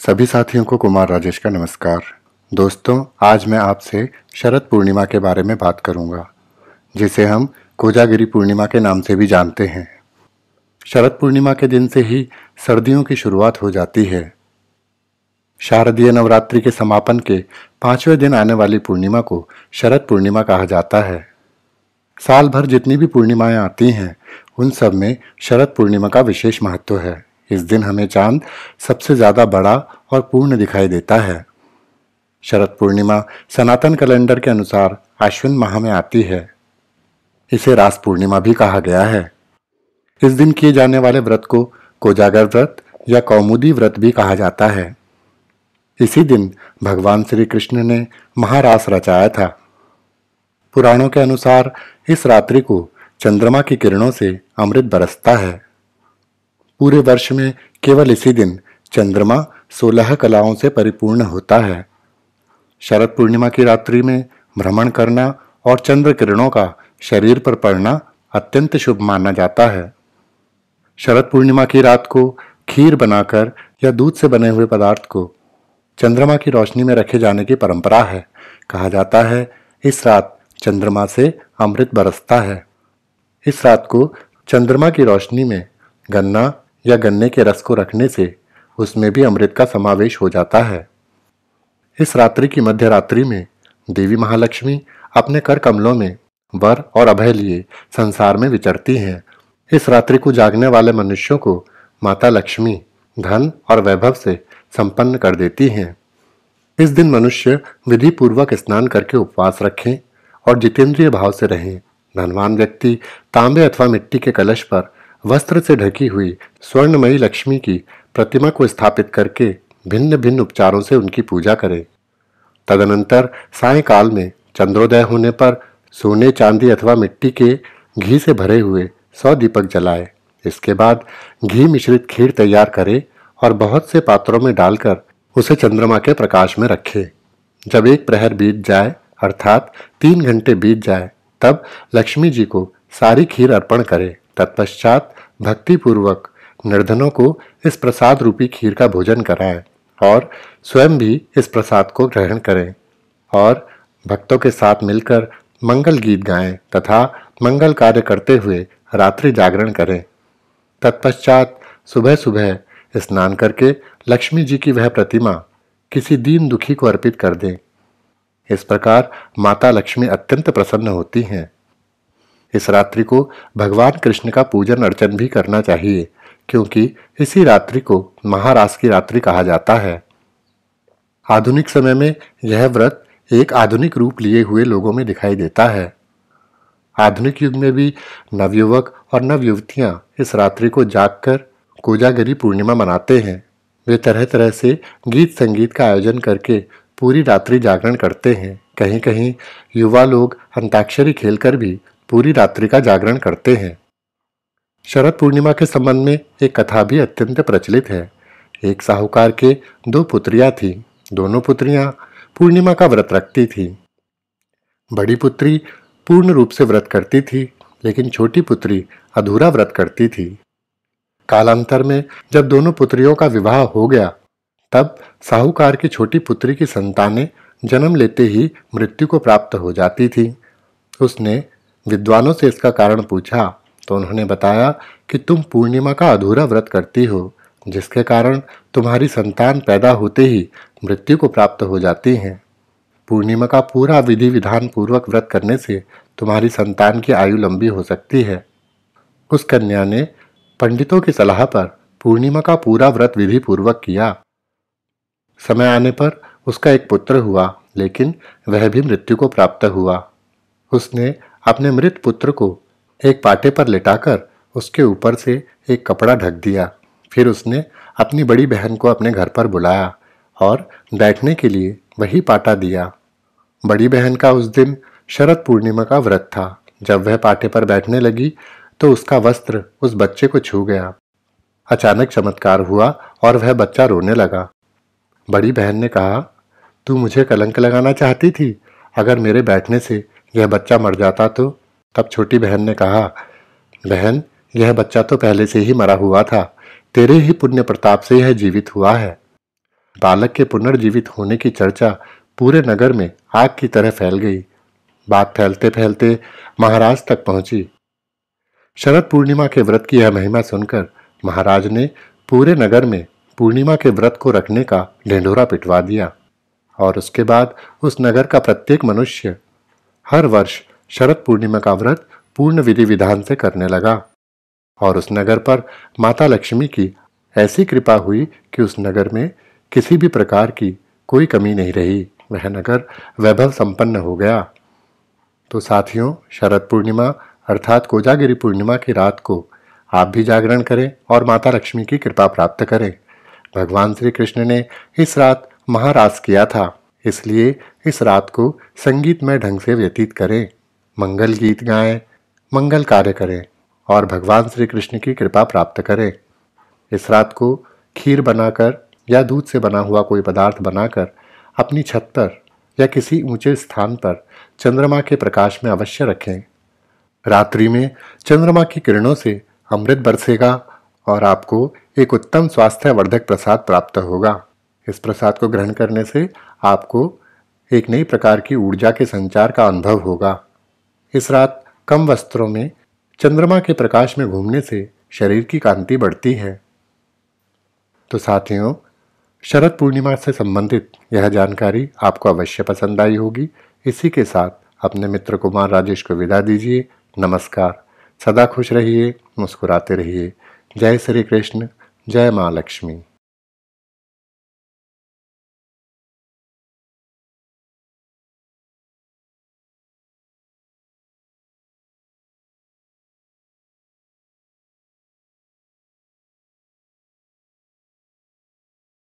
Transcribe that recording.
सभी साथियों को कुमार राजेश का नमस्कार। दोस्तों, आज मैं आपसे शरद पूर्णिमा के बारे में बात करूंगा, जिसे हम कोजागिरी पूर्णिमा के नाम से भी जानते हैं। शरद पूर्णिमा के दिन से ही सर्दियों की शुरुआत हो जाती है। शारदीय नवरात्रि के समापन के 5वें दिन आने वाली पूर्णिमा को शरद पूर्णिमा कहा जाता है। साल भर जितनी भी पूर्णिमाएं आती हैं, उन सब में शरद पूर्णिमा का विशेष महत्व है। इस दिन हमें चांद सबसे ज्यादा बड़ा और पूर्ण दिखाई देता है। शरद पूर्णिमा सनातन कैलेंडर के अनुसार आश्विन माह में आती है। इसे रास पूर्णिमा भी कहा गया है। इस दिन किए जाने वाले व्रत को कोजागर व्रत या कौमुदी व्रत भी कहा जाता है। इसी दिन भगवान श्री कृष्ण ने महारास रचाया था। पुराणों के अनुसार इस रात्रि को चंद्रमा की किरणों से अमृत बरसता है। पूरे वर्ष में केवल इसी दिन चंद्रमा 16 कलाओं से परिपूर्ण होता है। शरद पूर्णिमा की रात्रि में भ्रमण करना और चंद्र किरणों का शरीर पर पड़ना अत्यंत शुभ माना जाता है। शरद पूर्णिमा की रात को खीर बनाकर या दूध से बने हुए पदार्थ को चंद्रमा की रोशनी में रखे जाने की परंपरा है। कहा जाता है, इस रात चंद्रमा से अमृत बरसता है। इस रात को चंद्रमा की रोशनी में गन्ना या गन्ने के रस को रखने से उसमें भी अमृत का समावेश हो जाता है। इस रात्रि की मध्य रात्रि में देवी महालक्ष्मी अपने कर कमलों में वर और अभय लिए संसार में विचरती हैं। इस रात्रि को जागने वाले मनुष्यों को माता लक्ष्मी धन और वैभव से संपन्न कर देती हैं। इस दिन मनुष्य विधि पूर्वक स्नान करके उपवास रखें और जितेंद्रिय भाव से रहें। धनवान व्यक्ति तांबे अथवा मिट्टी के कलश पर वस्त्र से ढकी हुई स्वर्णमयी लक्ष्मी की प्रतिमा को स्थापित करके भिन्न भिन्न उपचारों से उनकी पूजा करें। तदनंतर सायंकाल में चंद्रोदय होने पर सोने, चांदी अथवा मिट्टी के घी से भरे हुए 100 दीपक जलाएं। इसके बाद घी मिश्रित खीर तैयार करें और बहुत से पात्रों में डालकर उसे चंद्रमा के प्रकाश में रखें। जब एक प्रहर बीत जाए, अर्थात 3 घंटे बीत जाए, तब लक्ष्मी जी को सारी खीर अर्पण करें। तत्पश्चात भक्ति पूर्वक निर्धनों को इस प्रसाद रूपी खीर का भोजन कराएं और स्वयं भी इस प्रसाद को ग्रहण करें और भक्तों के साथ मिलकर मंगल गीत गाएं तथा मंगल कार्य करते हुए रात्रि जागरण करें। तत्पश्चात सुबह सुबह स्नान करके लक्ष्मी जी की वह प्रतिमा किसी दीन दुखी को अर्पित कर दें। इस प्रकार माता लक्ष्मी अत्यंत प्रसन्न होती हैं। इस रात्रि को भगवान कृष्ण का पूजन अर्चन भी करना चाहिए, क्योंकि इसी रात्रि को महारास की रात्रि कहा जाता है। आधुनिक समय में यह व्रत एक आधुनिक रूप लिए हुए लोगों में दिखाई देता है। आधुनिक युग में भी नवयुवक और नवयुवतियां इस रात्रि को जागकर कोजागरी पूर्णिमा मनाते हैं। वे तरह तरह से गीत संगीत का आयोजन करके पूरी रात्रि जागरण करते हैं। कहीं कहीं युवा लोग अंताक्षरी खेलकर भी पूरी रात्रि का जागरण करते हैं। शरद पूर्णिमा के संबंध में एक कथा भी अत्यंत प्रचलित है। एक साहूकार के 2 पुत्रियां थीं। दोनों पुत्रियां पूर्णिमा का व्रत रखती थीं। बड़ी पुत्री पूर्ण रूप से व्रत करती थी, लेकिन छोटी पुत्री अधूरा व्रत करती थी। कालांतर में जब दोनों पुत्रियों का विवाह हो गया, तब साहूकार की छोटी पुत्री की संतानें जन्म लेते ही मृत्यु को प्राप्त हो जाती थी। उसने विद्वानों से इसका कारण पूछा तो उन्होंने बताया कि तुम पूर्णिमा का अधूरा व्रत करती हो, जिसके कारण तुम्हारी संतान पैदा होते ही मृत्यु को प्राप्त हो जाती हैं। पूर्णिमा का पूरा विधि विधान पूर्वक व्रत करने से तुम्हारी संतान की आयु लंबी हो सकती है। उस कन्या ने पंडितों की सलाह पर पूर्णिमा का पूरा व्रत विधि पूर्वक किया। समय आने पर उसका एक पुत्र हुआ, लेकिन वह भी मृत्यु को प्राप्त हुआ। उसने अपने मृत पुत्र को एक पाटे पर लिटाकर उसके ऊपर से एक कपड़ा ढक दिया। फिर उसने अपनी बड़ी बहन को अपने घर पर बुलाया और बैठने के लिए वही पाटा दिया। बड़ी बहन का उस दिन शरद पूर्णिमा का व्रत था। जब वह पाटे पर बैठने लगी तो उसका वस्त्र उस बच्चे को छू गया। अचानक चमत्कार हुआ और वह बच्चा रोने लगा। बड़ी बहन ने कहा, तू मुझे कलंक लगाना चाहती थी। अगर मेरे बैठने से यह बच्चा मर जाता तो? तब छोटी बहन ने कहा, बहन, यह बच्चा तो पहले से ही मरा हुआ था। तेरे ही पुण्य प्रताप से यह जीवित हुआ है। बालक के पुनर्जीवित होने की चर्चा पूरे नगर में आग की तरह फैल गई। बात फैलते फैलते महाराज तक पहुंची। शरद पूर्णिमा के व्रत की यह महिमा सुनकर महाराज ने पूरे नगर में पूर्णिमा के व्रत को रखने का ढिंढोरा पिटवा दिया और उसके बाद उस नगर का प्रत्येक मनुष्य हर वर्ष शरद पूर्णिमा का व्रत पूर्ण विधि विधान से करने लगा। और उस नगर पर माता लक्ष्मी की ऐसी कृपा हुई कि उस नगर में किसी भी प्रकार की कोई कमी नहीं रही। वह नगर वैभव संपन्न हो गया। तो साथियों, शरद पूर्णिमा अर्थात कोजागिरी पूर्णिमा की रात को आप भी जागरण करें और माता लक्ष्मी की कृपा प्राप्त करें। भगवान श्री कृष्ण ने इस रात महारास किया था, इसलिए इस रात को संगीतमय ढंग से व्यतीत करें, मंगल गीत गाएं, मंगल कार्य करें और भगवान श्री कृष्ण की कृपा प्राप्त करें। इस रात को खीर बनाकर या दूध से बना हुआ कोई पदार्थ बनाकर अपनी छत पर या किसी ऊंचे स्थान पर चंद्रमा के प्रकाश में अवश्य रखें। रात्रि में चंद्रमा की किरणों से अमृत बरसेगा और आपको एक उत्तम स्वास्थ्यवर्धक प्रसाद प्राप्त होगा। इस प्रसाद को ग्रहण करने से आपको एक नई प्रकार की ऊर्जा के संचार का अनुभव होगा। इस रात कम वस्त्रों में चंद्रमा के प्रकाश में घूमने से शरीर की कांति बढ़ती है। तो साथियों, शरद पूर्णिमा से संबंधित यह जानकारी आपको अवश्य पसंद आई होगी। इसी के साथ अपने मित्र कुमार राजेश को विदा दीजिए। नमस्कार। सदा खुश रहिए, मुस्कुराते रहिए। जय श्री कृष्ण, जय माँ लक्ष्मी।